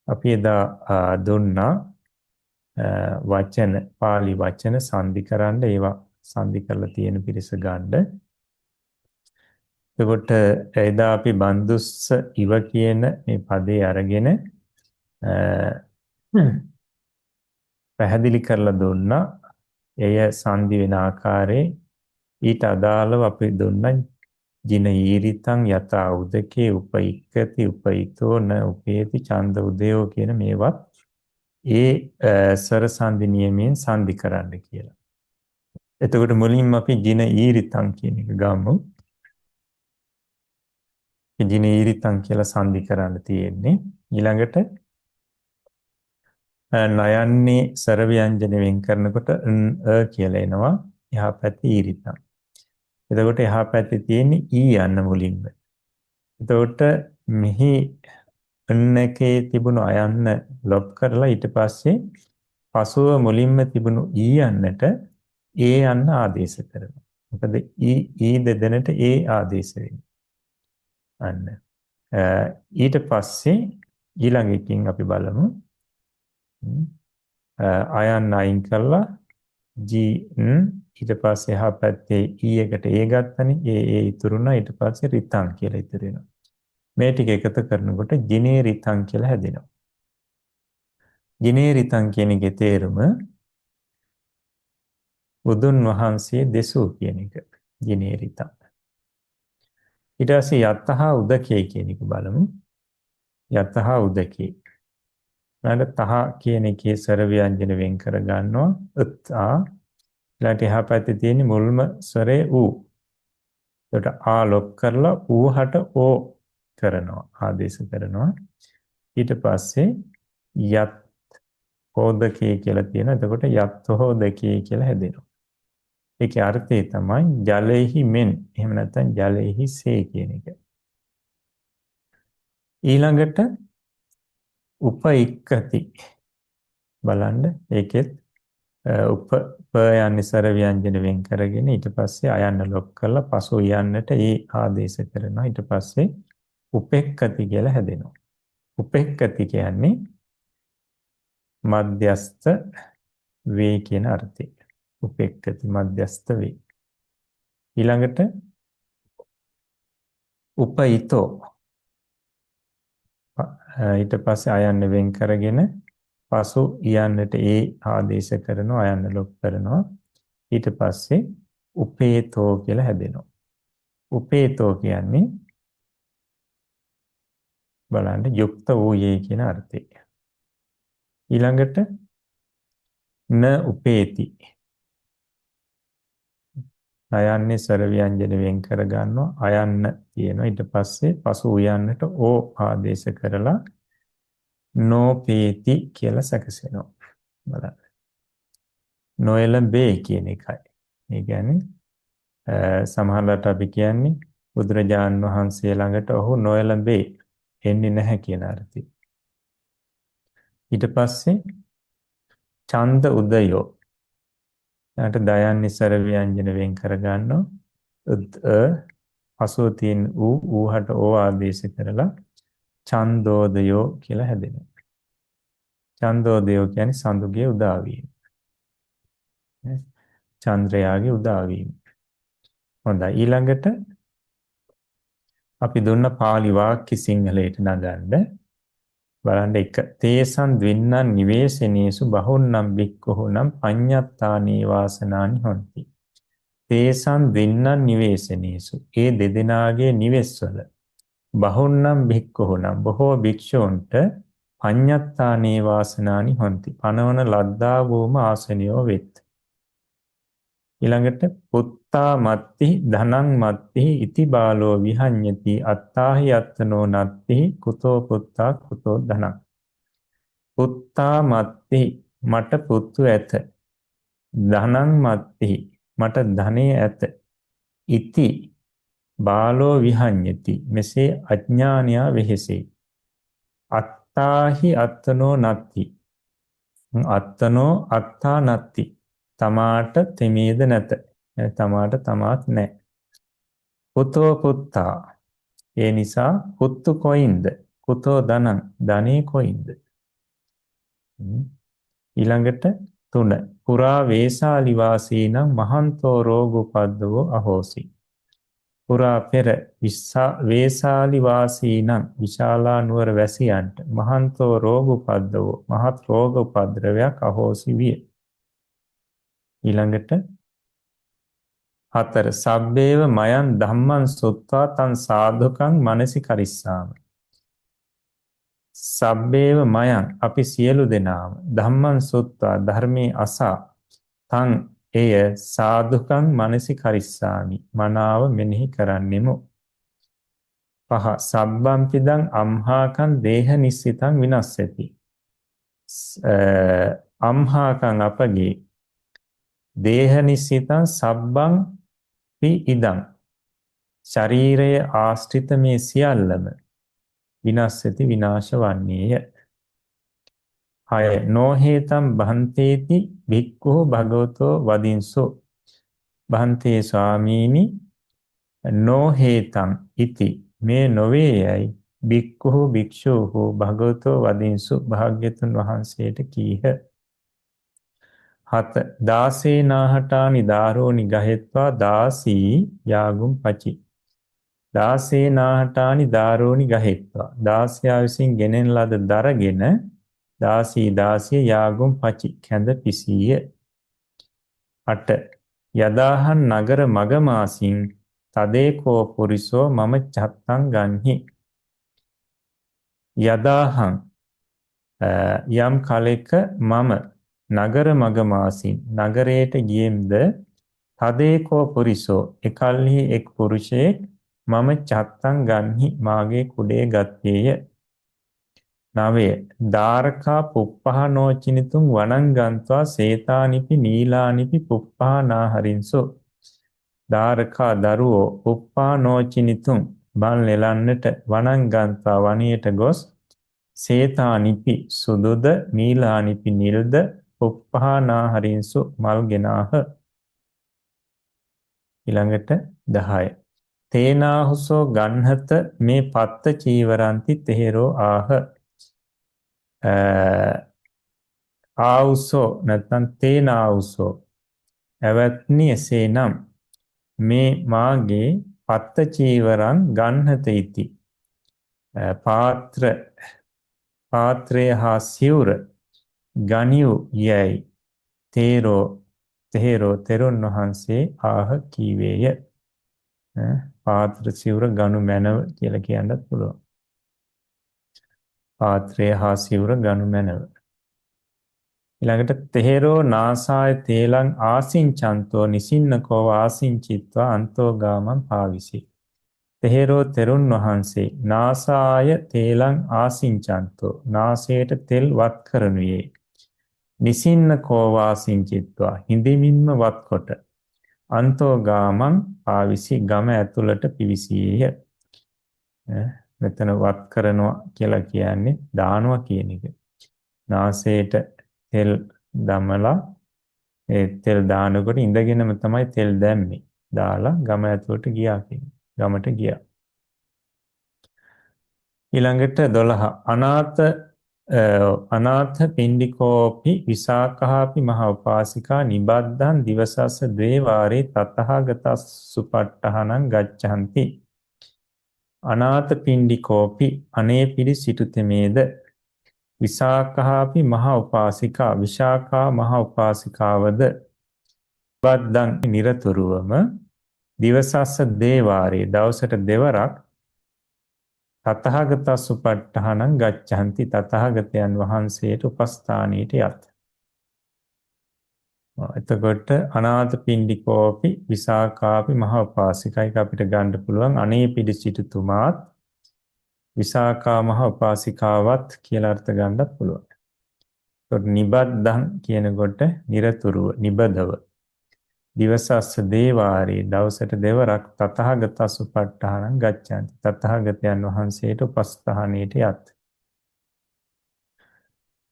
අපි එදා දුන්නා වචන පාලි වචන සංදි කරන්න ඒවා සංදි කරලා තියෙන පිරිස ගන්න. එතකොට එදා අපි බන්දුස්ස ඉව කියන මේ පදේ අරගෙන පැහැදිලි කරලා දුන්නා. එය සංදි වෙන ආකාරයේ ඊට අදාළව අපි දුන්නා ජින ඊරිතං යතා උදකේ උපයික්කති උපයිතෝ න උපේති ඡන්ද උදයෝ කියන මේවත් ඒ ස්වර සංදි නියමයෙන් සංදි කරන්න කියලා. එතකොට මුලින්ම අපි ජින ඊරිතං කියන එක ගමු. ජින ඊරිතං කියලා සංදි කරන්න තියෙන්නේ. ඊළඟට නයන්නේ ස්වර ව්‍යංජන වෙන් කරනකොට කියලා එනවා. එහා පැත්තේ ඊරිතං. එතකොට එහා පැත්තේ තියෙන්නේ ඊ යන්න මුලින්ම. එතකොට මෙහි එකේ තිබුණු අයන්න ලොප් කරලා ඊට පස්සේ පසුව මුලින්ම තිබුණු ඊ යන්නට ඒ යන්න ආදේශ කරනවා. මොකද ඊ දෙදෙනට ඒ ආදේශ වෙන්නේ. අන්න. ඊට පස්සේ ඊළඟ එකකින් අපි බලමු. අයන්න අයින් කරලා ඊට පස්සේ එහා පැත්තේ ඊ එකට ඒ ගත්තනේ ඒ ඉතුරුනා ඊට පස්සේ රිතං කියලා ඉතුරු වෙනවා. මේ ටික එකතු කරනකොට ජිනේ රිතං කියලා හැදෙනවා. ජිනේ රිතං කියන එකේ තේරුම බුදුන් වහන්සේ දෙසූ කියන එක. ජිනේ රිතං. ඊට පස්සේ යතහ උදකේ කියන එක බලමු. යතහ උදකේ. ඊළඟ තහ කියන එකේ ස්වර ව්‍යංජන වෙන් කර ගන්නවා. උත්තා. ඊළඟට එහා පැත්තේ තියෙන මුල්ම ස්වරේ ඌ. ඒකට ආ ලොක් කරලා ඌහට ඕ කරනවා. ආදේශ කරනවා. ඊට පස්සේ යත් හෝදකේ කියලා තියෙනවා. එතකොට යත් හෝදකේ කියලා හැදෙනවා. ඒකේ අර්ථය තමයි ජලෙහි මෙන්. එහෙම නැත්නම් ජලෙහි සේ කියන එක. ඊළඟට උපයික්කති. බලන්න ඒකෙත් උප යන්නේ ස්වර ව්‍යංජන වෙන් කරගෙන ඊට පස්සේ අයන්න ලොක් කරලා පසු යන්නට ඒ ආදේශ කරනවා. ඊට පස්සේ උපෙක්කති කියලා හැදෙනවා. උපෙක්කති කියන්නේ මධ්‍යස්ත වේ කියන අර්ථය. උපෙක්කති මධ්‍යස්ත වේ. ඊළඟට උපයිතෝ ඊට පස්සේ අයන්න වෙන් කරගෙන පසු යන්නට ඒ ආදේශ කරනවා අයන්න ලොක් කරනවා. ඊට පස්සේ උපේතෝ කියලා හැදෙනවා. උපේතෝ කියන්නේ බලන්න යුක්ත වූයේ කියන අර්ථය. ඊළඟට න උපේති. අයන්නේ ස්වර ව්‍යංජන වෙන් කර ගන්නවා අයන්න තියෙනවා. ඊට පස්සේ පසු යන්නට ඕ ආදේශ කරලා නොපේති කියලා සැකසෙනවා. බලන්න. නොයලඹේ කියන එකයි. ඒ කියන්නේ සමහරවිට අපි කියන්නේ බුදුරජාන් වහන්සේ ළඟට ඔහු නොයලඹේ එන්නේ නැහැ කියන අර්ථය. ඊට පස්සේ ඡන්ද උදයෝ. ඊට දයන්නේ ස්වර ව්‍යංජන වෙන් කර ගන්නවා. පසුව තියෙන ඌහට ඕ ආදේශ කරලා ඡන්දෝදයෝ කියලා හැදෙනවා. ඡන්දෝදයෝ කියන්නේ සඳුගේ උදා වීම. චන්ද්‍රයාගේ උදා වීම. හොඳයි. ඊළඟට අපි දුන්න පාලි වාක්‍ය සිංහලයට නගන්න. බලන්න එක තේසන් ද්වින්නං නිවේසනේසු බහුන්නම් බික්ඛුනම් පඤ්ඤත්තානී වාසනානි හොಂತಿ. තේසන් ද්වින්නං නිවේසනේසු ඒ දෙදෙනාගේ නිවෙස්වල බහුන්නම් බික්ඛුනම් බොහෝ භික්ෂූන්ට පඤ්ඤත්තානී වාසනානි හොಂತಿ. පනවන ලද්දා වූම ආසනියෝ වෙත්. ඊළඟට පුත්තා මත්ති ධනං මත්ති ඉති බාලෝ විහඤ්ඤති අත්තාහි අත්තනෝ නත්ති කුතෝ පුත්තා කුතෝ ධනං. පුත්තා මත්ති මට පුතු ඇත. ධනං මත්ති මට ධනෙ ඇත. ඉති බාලෝ විහඤ්ඤති මෙසේ අඥානයා වෙහෙසේ. අත්තාහි අත්තනෝ නත්ති අත්තනෝ අත්තා නත්ති තමාට තෙමේද නැත. තමාට තමාත් නැහැ. පුතෝ පුත්තා ඒ නිසා පුත්තු කොයින්ද? කුතෝ ධනං ධනේ කොයින්ද? ඊළඟට 3 පුරා වේසාලි වාසීනම් මහන්තෝ රෝගෝපද්දවෝ අහෝසි. පුරා පෙර වේසාලි වාසීනම් විශාලා නුවර වැසියන්ට මහන්තෝ රෝගෝපද්දවෝ මහත් රෝග උපද්‍රවයක් අහෝසි විය. ඊළඟට 4 සබ්බේව මයන් ධම්මං සුත්වා තං සාධුකං මනසි කරිස්සාම. සබ්බේව මයන් අපි සියලු දෙනාම ධම්මං සුත්වා ධර්මයේ අසා තං එය සාධුකං මනසි කරිස්සාමි මනාව මෙනෙහි කරන්නෙමු. 5 සබ්බම්පිදං අම්හාකං දේහ නිස්සිතං විනස්සති. අම්හාකං අපගේ දේහ නිස්සිතං සබ්බං පි ඉදං ශරීරයේ ආශ්‍රිත මේ සියල්ලම විනස්සති විනාශ වන්නේය. 6 නොහේතම් බහන්තේති භික්ඛු භගවතෝ වදින්සෝ. බහන්තේ ස්වාමීනි නොහේතං ඉති මේ නොවේයයි භික්ඛු භික්ෂූහු භගවතෝ වදින්සු භාග්‍යතුන් වහන්සේට කීහ. 7 දාසේනාහටානි දාරෝනි ගහෙත්වා දාසී යාගුම් පචි. දාසේනාහටානි දාරෝනි ගහෙත්වා දාසයා විසින් ගෙනෙන ලද දරගෙන දාසී දාසිය යාගුම් පචි කැඳ පිසීය. 8 යදාහන් නගර මගමාසින් තදේකෝ පුරිසෝ මම චත්තං ගන්හි. යදාහන් යම් කලෙක මම නගර මගමාසින් නගරයට ගියෙම්ද තදේකෝ පුරිසෝ එකල්හි එක් පුරුෂයෙක් මම චත්තං ගන්හි මාගේ කුඩේ ගත්තේය. 9 දාරකා පුප්පහනෝචිනිතුං වනංගන්ත්වා සේතානිපි නීලානිපි පුප්පහනාහරින්සෝ. දාරකා දරුවෝ පුප්පහනෝචිනිතුං බන් ලෙලන්නට වනංගන්ත්වා වනයට ගොස් සේතානිපි සුදුද නීලානිපි නිල්ද පුප්පහනාහරින්සු මල් ගෙනාහ. ඊළඟට 10 තේනාහුසෝ ගන්හත මේ පත්ත චීවරන්ති තෙහෙරෝ ආහ. ආවුසෝ නැත්නම් තේනාවුසෝ ඇවත්නි එසේනම් මේ මාගේ පත්ත චීවරං ගන්හත ඉති. පාත්‍රය හා සිවුර ගනිව් යයි තෙහෙරෝ තෙරුන් වහන්සේ ආහ කීවේය. පාත්‍ර සිවුර ගනු මැනව කියලා කියන්නත් පුළුවන්. පාත්‍රය හා සිවුර ගනු මැනව. ඊළඟට තෙහෙරෝ නාසාය තේලං ආසින්චන්තෝ නිසින්නකෝ ආසින්චිත්වා අන්තෝ ගාමං පාවිසි. තෙහෙරෝ තෙරුන් වහන්සේ නාසාය තේලං ආසින්චන්තෝ නාසයට තෙල් වත් කරනුයේ. නිසින්නකෝ වාසින්චිත්වා හිඳමින්ම වත්කොට අන්තෝ ගාමං පාවිසි ගම ඇතුළට පිවිසියේය. මෙතන වත් කරනවා කියලා කියන්නේ දානවා කියන එක. නාසයට තෙල් දමලා ඒ තෙල් දානකොට ඉඳගෙනම තමයි තෙල් දැම්මේ. දාලා ගම ඇතුළට ගියා කියන්නේ. ගමට ගියා. ඊළඟට 12 අනාථ පින්ඩිකෝපි විසාකහාපි මහ උපාසිකා නිබද්දං දිවසස්ස ද්වේවාරේ තතහාගතස් සුපට්ඨහනං ගච්ඡanti. අනාථ පින්ඩිකෝපි අනේ පිරි සිටුතෙමේද විසාකහාපි මහ උපාසිකා විශාකා මහ උපාසිකාවද නිබද්දං නිරතුරුවම දිවසස්ස දේවාරේ දවසට දෙවරක් තතහාගතස් සුපට්ඨහනං ගච්ඡanti තතහාගතයන් වහන්සේට උපස්ථානයට යත්. එතකොට අනාථ පින්ඩිකෝපි විසාකාපි මහ උපාසිකයික අපිට ගන්න පුළුවන් අනේ පිඩි සිටුතුමාත් විසාකා මහ උපාසිකාවත් කියලා අර්ථ ගන්නත් පුළුවන්. ඒකට නිබද්දං කියනකොට නිරතුරුව නිබදව දිවසස්ස දේවාරේ දවසට දෙවරක් තතහාගතස් උපට්ඨානං ගච්ඡanti තතහාගතයන් වහන්සේට උපස්ථානයට යත්.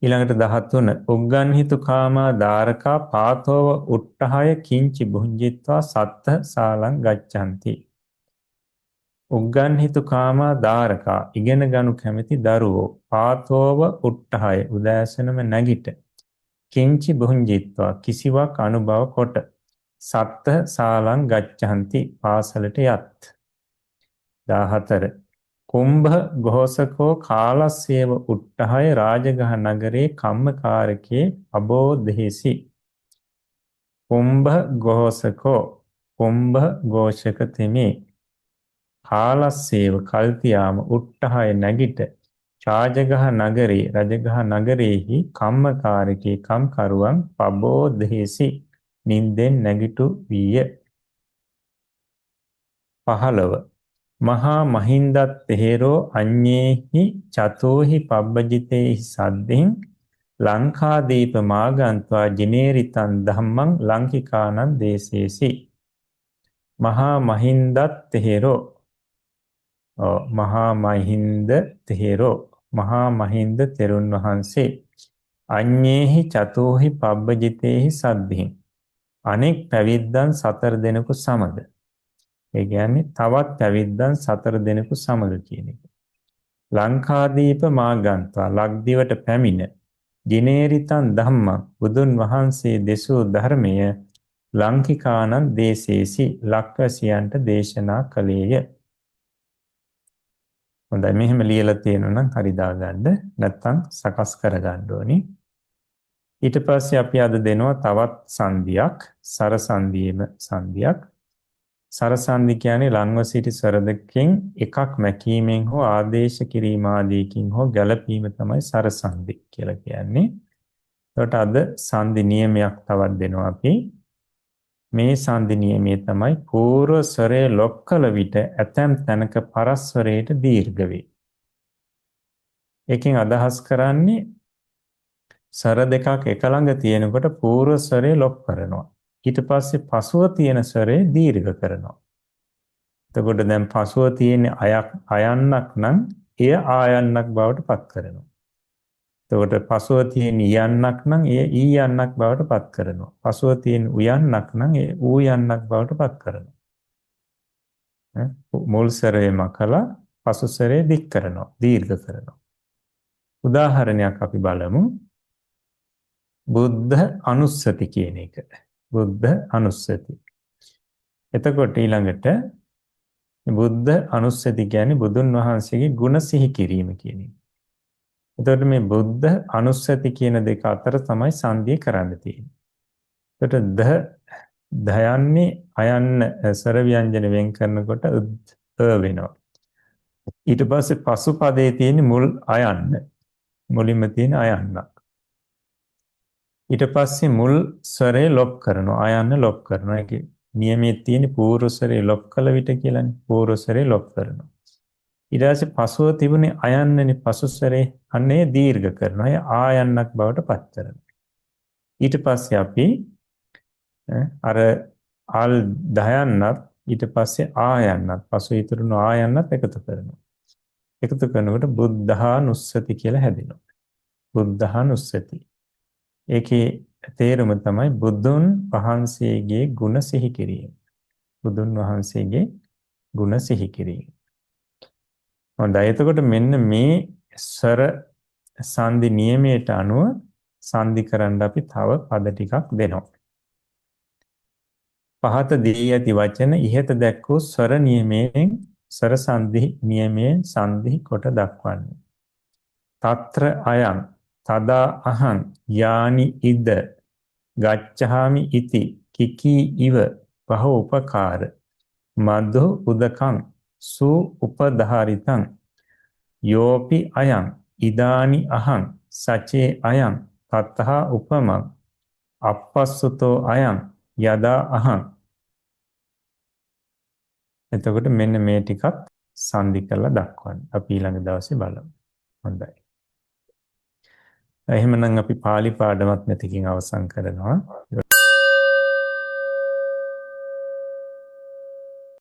ඊළඟට 13 උග්ගන්හිතු කාමා දාරකා පාතෝව උට්ඨහය කිංචි භුංජිත්වා සත්ත සාලං ගච්ඡanti. උග්ගන්හිතු කාමා දාරකා ඉගෙන ගනු කැමැති දරුවෝ පාතෝව උට්ටහය උදෑසනම නැගිට කිංචි බුංජිත්වා කිසිවක් අනුභව කොට සත්ත සාලං ගච්ඡanti පාසලට යත් 14 කුම්භ ഘോഷකෝ කාලස්සේව උට්ටහය රාජගහ නගරේ කම්මකාරකේ අබෝධේසි කුම්භ ഘോഷකෝ කුම්භ ഘോഷක තෙමේ කාලස්සේව කල්තියාම උට්ටහය නැගිට රාජගහ නගරේ රජගහ නගරේහි කම්මකාරකේ කම්කරුවන් පබෝධේසි නින්දෙන් නැගිටු විය 15 මහා මහින්දත් තෙහෙරෝ අඤ්ඤේහි චතෝහි පබ්බජිතේහි සද්දෙන් ලංකාදීප මාගන්त्वा ජිනේරිතං ධම්මං ලංකිකානං දේශේසි මහා මහින්දත් තෙහෙරෝ මහා මහින්ද තෙහෙරෝ මහා මහින්ද තෙරුන් වහන්සේ අඤ්ඤේහි චතෝහි පබ්බජිතේහි සද්දෙන් අනෙක් පැවිද්දන් 4 දෙනෙකු සමග ඒ කියන්නේ තවත් පැවිද්දන් 4 දෙනෙකු සමග කියන එක. ලංකාදීප මාගන්त्वा ලක්දිවට පැමිණ ජිනේරිතං ධම්මං බුදුන් වහන්සේ දෙසූ ධර්මය ලංකිකානං දේශේසි ලක්වැසියන්ට දේශනා කළේය. හොඳයි මෙහෙම ලියලා තියෙනවා නම් හරි දාගන්න නැත්නම් සකස් කරගන්න ඕනි. ඊට පස්සේ අපි අද දෙනවා තවත් සංදියක් සර සංදියේම සංදියක්. සරසන්දි කියන්නේ ලංව සිටි ස්වර දෙකෙන් එකක් මැකීමෙන් හෝ ආදේශ කිරීම ආදීකින් හෝ ගැළපීම තමයි සරසන්දි කියලා කියන්නේ. ඒකට අද සංදි නියමයක් තවත් දෙනවා අපි. මේ සංදි නියමය තමයි පූර්ව ස්වරයේ ලොක් කළ විට ඇතැම් තැනක පරස්වරයට දීර්ඝ වේ. එකෙන් අදහස් කරන්නේ ස්වර දෙකක් එක ළඟ තියෙනකොට පූර්ව ස්වරයේ ලොක් කරනවා. ඊට පස්සේ පසුව තියෙන ස්වරේ දීර්ඝ කරනවා. එතකොට දැන් පසුව තියෙන අයන්නක් නම් එය ආයන්නක් බවට පත් කරනවා. එතකොට පසුව තියෙන යන්නක් නම් එය ඊයන්නක් බවට පත් කරනවා. පසුව තියෙන උයන්නක් නම් එය ඌයන්නක් බවට පත් කරනවා. මුල් ස්වරේ මකලා පසු ස්වරේ දික් කරනවා, දීර්ඝ කරනවා. උදාහරණයක් අපි බලමු. බුද්ධ අනුස්සති කියන එක. බුද්ධ අනුස්සති. එතකොට ඊළඟට බුද්ධ අනුස්සති කියන්නේ බුදුන් වහන්සේගේ ගුණ සිහි කිරීම කියන එක. එතකොට මේ බුද්ධ අනුස්සති කියන දෙක අතර තමයි සංධිය කරන්න තියෙන්නේ. එතකොට දයන්නේ අයන්න ස්වර ව්‍යංජන වෙන් කරනකොට වෙනවා. ඊට පස්සේ පසු පදයේ තියෙන මුල් අයන්න. මුලින්ම තියෙන අයන්නක්. ඊට පස්සේ මුල් ස්වරේ ලොක් කරනවා ආයන්න ලොක් කරනවා. ඒක නියමයේ තියෙන පූර්ව ස්වරේ ලොක් කළ විට කියලානේ පූර්ව ස්වරේ ලොක් කරනවා. ඊට පස්සේ පසුව තිබුණේ අයන්නනේ පසු ස්වරේ අන්නේ දීර්ඝ කරනවා. ඒ ආයන්නක් බවට පත් කරනවා. ඊට පස්සේ අපි අර ආල් දයන්නත් ඊට පස්සේ ආයන්නත් පසු ඉතුරුන ආයන්නත් එකතු කරනවා. එකතු කරනකොට බුද්ධානුස්සති කියලා හැදෙනවා. බුද්ධානුස්සති ඒකේ තේරුම තමයි බුදුන් වහන්සේගේ ගුණ සිහි කිරීම. බුදුන් වහන්සේගේ ගුණ සිහි කිරීම. හොඳයි එතකොට මෙන්න මේ ස්වර සංදි නියමයට අනුව සංදි කරන්න අපි තව පද ටිකක් දෙනවා. පහත දී ඇති වචන ඉහත දැක්වූ ස්වර නියමයෙන් ස්වර සංදි නියමයෙන් සංදි කොට දක්වන්නේ. తත්‍ර අයං තදා අහං යානි ඉද ගච්ඡාමි ඉති කිකී ඉව බහ උපකාර මදු උදකං සු උපධාරිතං යෝපි අයං ඉදානි අහං සචේ අයං තතහ උපමං අපස්සුතෝ අයං යදා අහං. එතකොට මෙන්න මේ ටිකත් සංදි කරලා දක්වන්න. අපි ඊළඟ දවසේ බලමු. හොඳයි. එහෙමනම් අපි පාලි පාඩමත් මෙතකින් අවසන් කරනවා.